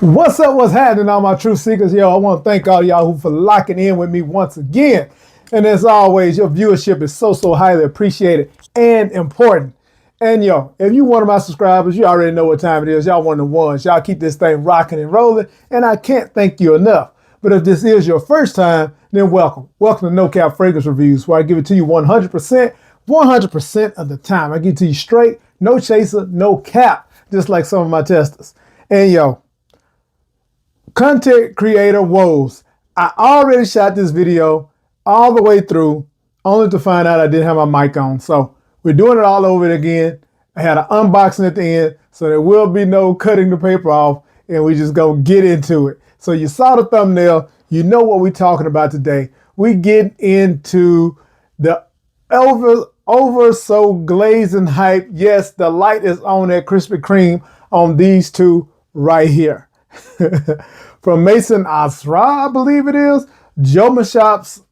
What's up? What's happening, all my truth seekers? Yo, I want to thank all y'all who for locking in with me once again. And as always, your viewership is so highly appreciated and important. And yo, if you one of my subscribers, you already know what time it is. Y'all one of the ones. Y'all keep this thing rocking and rolling, and I can't thank you enough. But if this is your first time, then welcome. Welcome to NoCap Fragrance Reviews, where I give it to you 100% of the time. I give it to you straight, no chaser, no cap, just like some of my testers. And yo, content creator woes. I already shot this video all the way through, only to find out I didn't have my mic on. So we're doing it all over again. I had an unboxing at the end, so there will be no cutting the paper off, and we just gonna get into it. So you saw the thumbnail, you know what we're talking about today. We get into the over so glazing hype. Yes, the light is on that Krispy Kreme on these two right here. From Mason Asra, I believe it is, Joma Shop's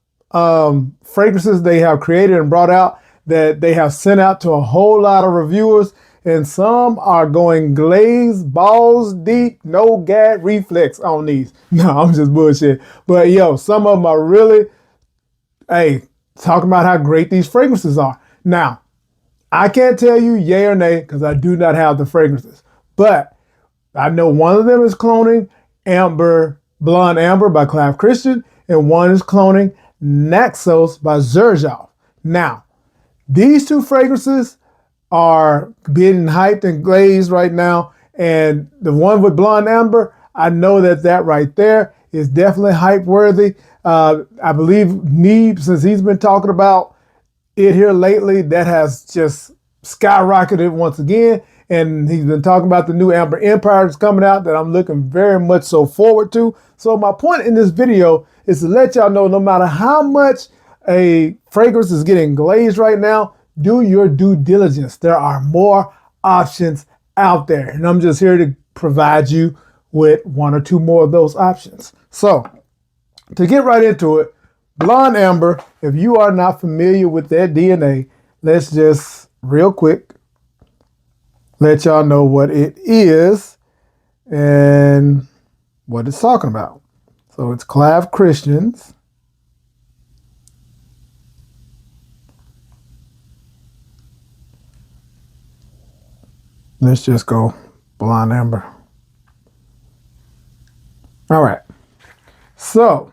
fragrances they have created and brought out that they have sent out to a whole lot of reviewers, and some are going glaze balls deep, no gag reflex on these. No, I'm just bullshit. But yo, some of them are really, talking about how great these fragrances are. Now, I can't tell you yay or nay because I do not have the fragrances, but I know one of them is cloning Blonde Amber by Clive Christian, and one is cloning Naxos by Xerjoff. Now, these two fragrances are being hyped and glazed right now, and the one with Blonde Amber, I know that right there is definitely hype worthy. I believe Neeb, since he's been talking about it here lately, that has just skyrocketed once again. And he's been talking about the new Amber Empire that's coming out that I'm looking very much so forward to. So my point in this video is to let y'all know, no matter how much a fragrance is getting glazed right now, do your due diligence. There are more options out there, and I'm just here to provide you with one or two more of those options. So to get right into it, Blonde Amber, if you are not familiar with their DNA, let's just real quick let y'all know what it is and what it's talking about. So it's Clive Christians. Let's just go Blonde Amber. All right. So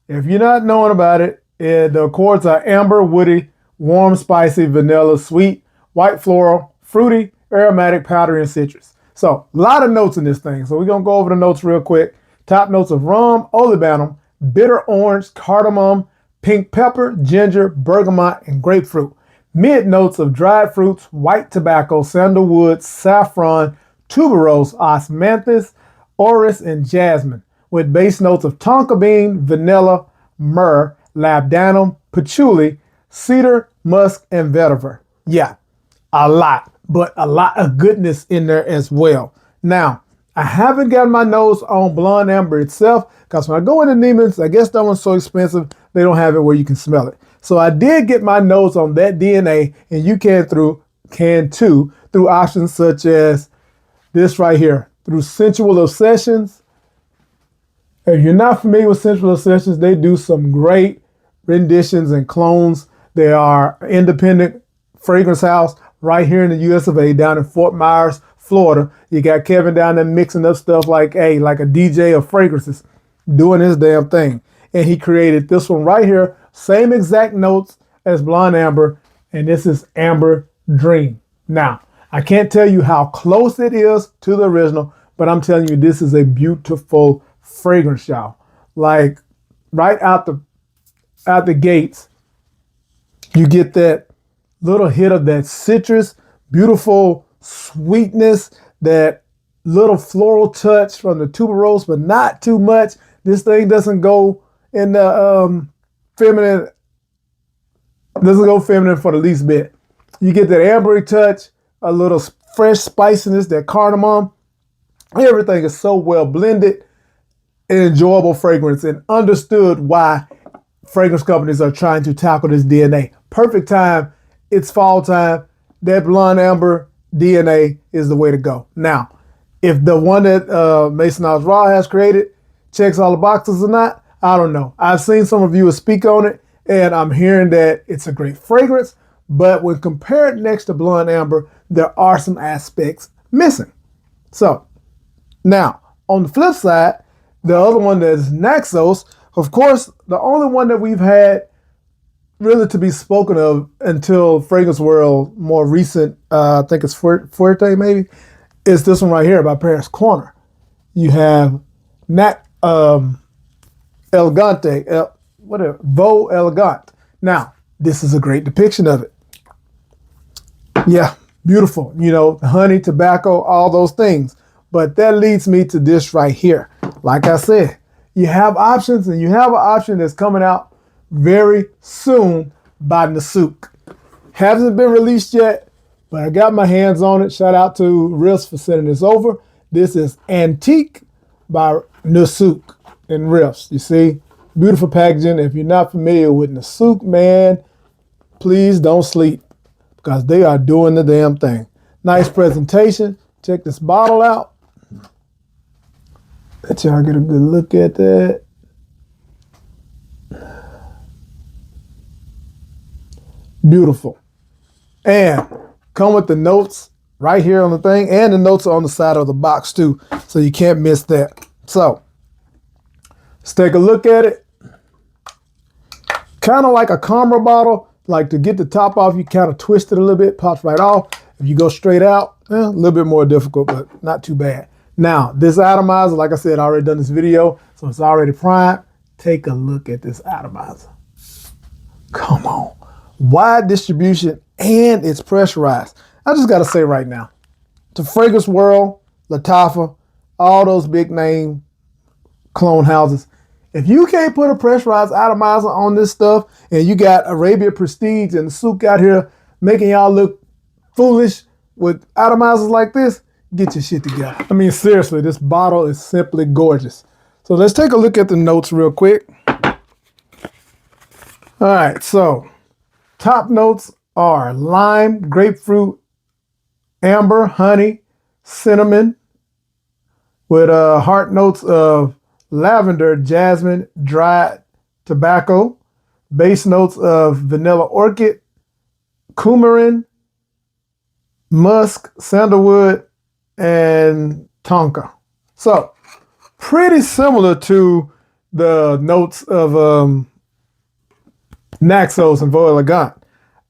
if you're not knowing about it, the accords are amber, woody, warm, spicy, vanilla, sweet, white floral, fruity, aromatic, powdery, and citrus. So a lot of notes in this thing. So we're going to go over the notes real quick. Top notes of rum, olibanum, bitter orange, cardamom, pink pepper, ginger, bergamot, and grapefruit. Mid notes of dried fruits, white tobacco, sandalwood, saffron, tuberose, osmanthus, orris, and jasmine. With base notes of tonka bean, vanilla, myrrh, labdanum, patchouli, cedar, musk, and vetiver. Yeah, a lot, but a lot of goodness in there as well. Now, I haven't gotten my nose on Blonde Amber itself because when I go into Neiman's, I guess that one's so expensive, they don't have it where you can smell it. So I did get my nose on that DNA, and you can too through options such as this right here, through Sensual Obsessions. If you're not familiar with Sensual Obsessions, they do some great renditions and clones. They are an independent fragrance house right here in the US of A, down in Fort Myers, Florida. You got Kevin down there mixing up stuff like a DJ of fragrances, doing his damn thing. And he created this one right here, same exact notes as Blonde Amber, and this is Amber Dream. Now, I can't tell you how close it is to the original, but I'm telling you, this is a beautiful fragrance, y'all. Like right out the gates, you get that little hit of that citrus, beautiful sweetness, that little floral touch from the tuberose, but not too much. This thing doesn't go in the feminine, doesn't go feminine for the least bit. You get that ambery touch, a little fresh spiciness, that cardamom. Everything is so well blended, an enjoyable fragrance, and understood why fragrance companies are trying to tackle this DNA. Perfect time. It's fall time. That Blonde Amber DNA is the way to go. Now, If the one that Mason House Raw has created checks all the boxes or not, I don't know. I've seen some reviewers speak on it, and I'm hearing that it's a great fragrance, but when compared next to Blonde Amber, there are some aspects missing. So, now, on the flip side, the other one that is Naxos, of course, the only one that we've had really to be spoken of until Fragrance World, more recent, I think it's Fuerte maybe, is this one right here by Paris Corner. You have Elegante, Veau Elegant. Now, this is a great depiction of it. Yeah, beautiful. You know, honey, tobacco, all those things. But that leads me to this right here. Like I said, you have options, and you have an option that's coming out very soon by Nusuk. Hasn't been released yet, but I got my hands on it. Shout out to Riffs for sending this over. This is Ateeq by Nusuk and Riffs. You see, beautiful packaging. If you're not familiar with Nusuk, man, please don't sleep because they are doing the damn thing. Nice presentation. Check this bottle out. Let y'all get a good look at that. Beautiful. And come with the notes right here on the thing, and the notes are on the side of the box too, so you can't miss that. So let's take a look at it. Kind of like a Comra bottle, like to get the top off, you kind of twist it a little bit, pops right off. If you go straight out, a little bit more difficult, but not too bad. Now, this atomizer, like I said, I already done this video, so it's already primed. Take a look at this atomizer. Come on. Wide distribution, and it's pressurized. I just got to say right now, to Fragrance World, Lattafa, all those big name clone houses, if you can't put a pressurized atomizer on this stuff, and you got Arabia Prestige and Nusuk out here making y'all look foolish with atomizers like this, get your shit together. I mean, seriously, this bottle is simply gorgeous. So let's take a look at the notes real quick. All right, so top notes are lime, grapefruit, amber, honey, cinnamon, with heart notes of lavender, jasmine, dried tobacco, base notes of vanilla orchid, coumarin, musk, sandalwood, and tonka. So pretty similar to the notes of Naxos and Veau Elegant.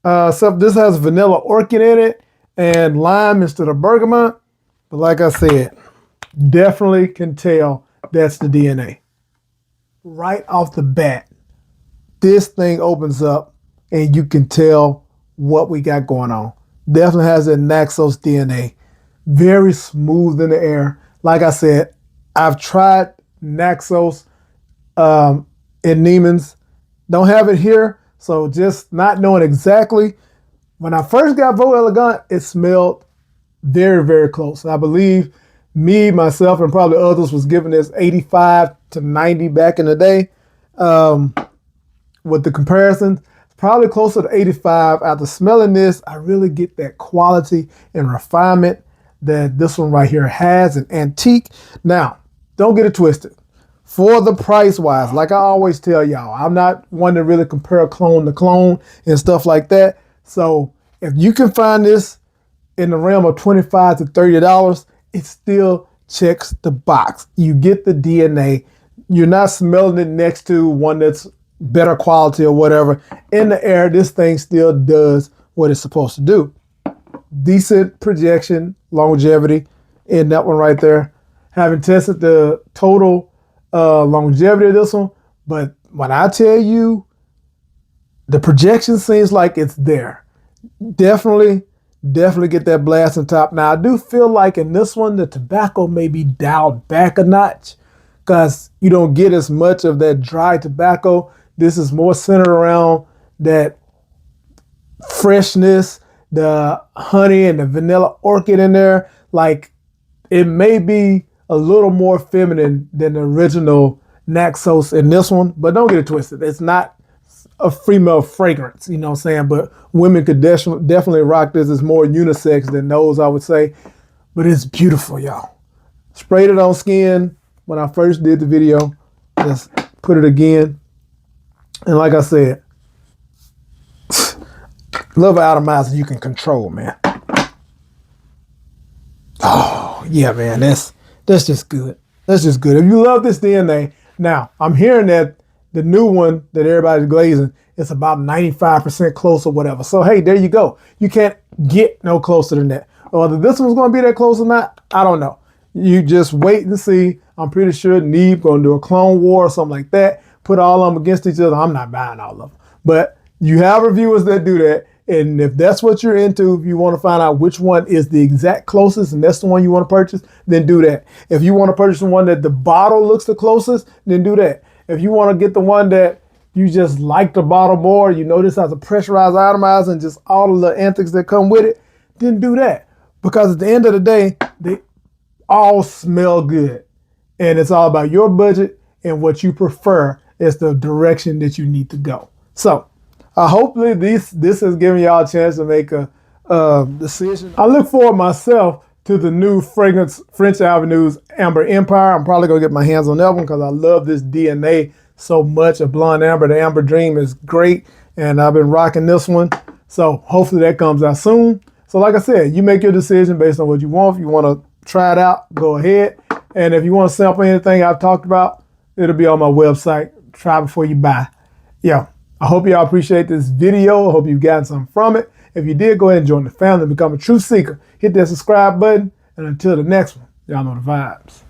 So this has vanilla orchid in it and lime instead of bergamot. But like I said, definitely can tell that's the DNA. Right off the bat, this thing opens up and you can tell what we got going on. Definitely has that Naxos DNA. Very smooth in the air. Like I said, I've tried Naxos in Neiman's. Don't have it here, so just not knowing exactly. When I first got Veau Elegant, it smelled very, very close. I believe me, myself, and probably others was giving this 85 to 90 back in the day. With the comparisons, probably closer to 85. After smelling this, I really get that quality and refinement that this one right here has, an Ateeq. Now, don't get it twisted. For the price wise, like I always tell y'all, I'm not one to really compare clone to clone and stuff like that. So if you can find this in the realm of $25 to $30, it still checks the box. You get the DNA. You're not smelling it next to one that's better quality or whatever. In the air, this thing still does what it's supposed to do. Decent projection, longevity in that one right there. Haven't tested the total longevity of this one, but when I tell you the projection seems like it's there. Definitely get that blast on top. Now, I do feel like in this one, the tobacco may be dialed back a notch because you don't get as much of that dry tobacco. This is more centered around that freshness, the honey and the vanilla orchid in there. Like, it may be a little more feminine than the original Naxos in this one, but don't get it twisted. It's not a female fragrance, you know what I'm saying? But women could definitely rock this. It's more unisex than those, I would say. But it's beautiful, y'all. Sprayed it on skin when I first did the video. Just put it again. And like I said, love an atomizer you can control, man. Oh, yeah, man. That's just good. That's just good. If you love this DNA, now I'm hearing that the new one that everybody's glazing is about 95% close or whatever. So hey, there you go. You can't get no closer than that. Whether this one's gonna be that close or not, I don't know. You just wait and see. I'm pretty sure Neve gonna do a clone war or something like that. Put all of them against each other. I'm not buying all of them. But you have reviewers that do that. And if that's what you're into, if you want to find out which one is the exact closest and that's the one you want to purchase, then do that. If you want to purchase the one that the bottle looks the closest, then do that. If you want to get the one that you just like the bottle more, you know this has a pressurized atomizer and just all of the antics that come with it, then do that. Because at the end of the day, they all smell good. And it's all about your budget and what you prefer is the direction that you need to go. So, hopefully this has given y'all a chance to make a decision. I look forward myself to the new fragrance French Avenue's Amber Empire. I'm probably gonna get my hands on that one because I love this DNA so much. A blonde amber, the Amber Dream is great, and I've been rocking this one. So hopefully that comes out soon. So like I said, you make your decision based on what you want. If you want to try it out, go ahead. And if you want to sample anything I've talked about, it'll be on my website. Try before you buy. Yeah. I hope y'all appreciate this video. I hope you've gotten something from it. If you did, go ahead and join the family and become a truth seeker. Hit that subscribe button. And until the next one, y'all know the vibes.